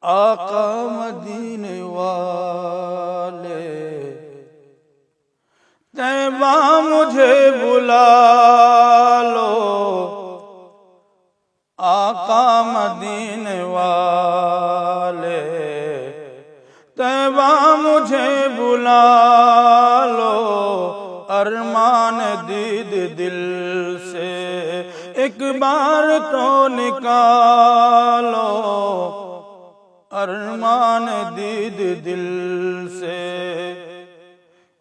آقا مدینے والے طیبہ مجھے بلا لو، آقا مدینے والے طیبہ مجھے بلا لو، ارمان دید دل سے ایک بار تو نکالو، ارمان دید دل سے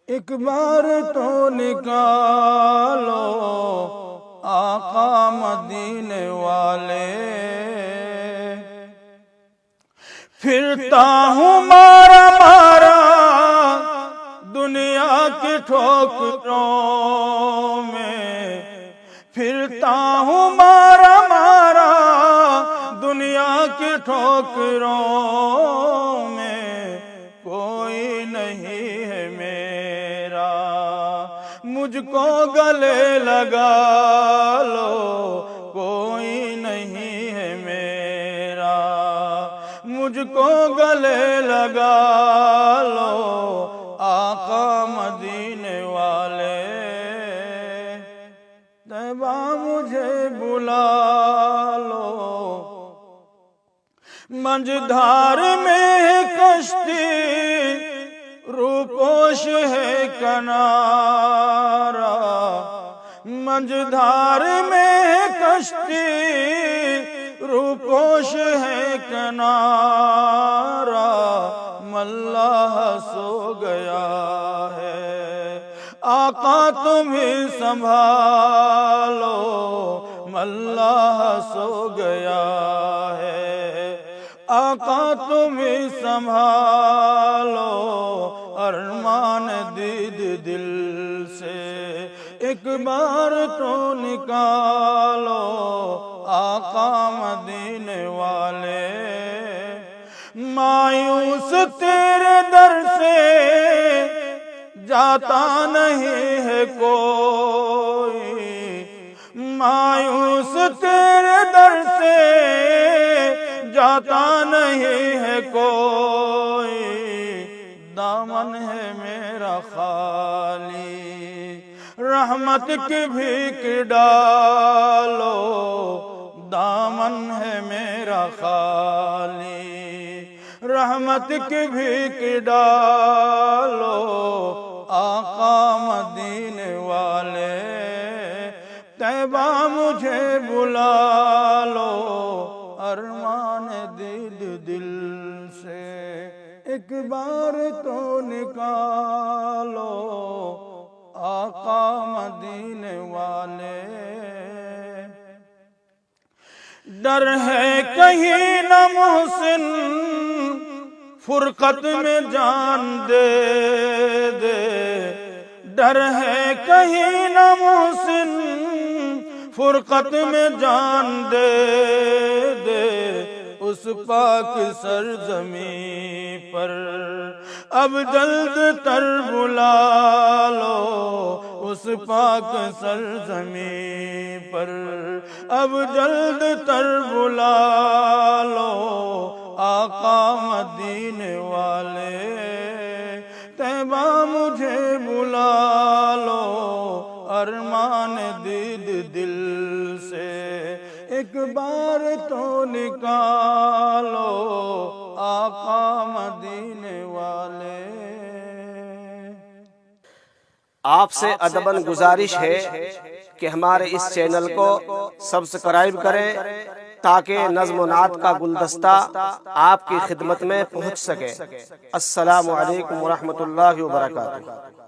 ایک بار تو نکالو، آقا مدینے والے پھرتا ہوں مارا مارا دنیا کی ٹھوکروں میں، پھرتا ہوں مارا مارا دنیا کی ٹھوکروں میں، کوئی نہیں ہے میرا مجھ کو گلے لگا لو، کوئی نہیں ہے میرا مجھ کو گلے لگا لو، آقا مدینے والے طیبہ مجھے بلا لو، منجدھار میں ہے کشتی روپوش ہے کنارہ، منجدھار میں ہے کشتی روپوش ہے کنارہ، ملاح سو گیا ہے آقا تمہیں سنبھالو، ملاح سو گیا ہے آقا تمہیں سنبھالو، ارمان دید دل سے ایک بار تو نکالو، آقا مدینے والے مایوس تیرے در سے جاتا نہیں ہے کوئی، مایوس تیرے در سے جاتا نہیں ہے کوئی، دامن ہے میرا خالی رحمت کی بھیک ڈالو، دامن ہے میرا خالی رحمت کی بھیک ڈالو، آقا مدینے والے طیبہ مجھے بلا لو، ارمان دید دل سے ایک بار تو نکالو، آقا مدینے والے ڈر ہے کہیں نہ محسن فرقت میں جان دے دے، ڈر ہے کہیں نہ محسن فرقت میں جان دے دے، اس پاک سرزمین پر اب جلد تر بلا لو، اس پاک سرزمین پر اب جلد تر بلا لو، آقا مدینے والے طیبہ مجھے بلا لو، ارمان دید دل سے ایک بار تو نکالو، آقا مدینے والے۔ آپ سے ادباً گزارش ہے کہ ہمارے اس چینل کو سبسکرائب کریں تاکہ نظم و نعت کا گلدستہ آپ کی خدمت میں پہنچ سکے۔ السلام علیکم ورحمۃ اللہ وبرکاتہ۔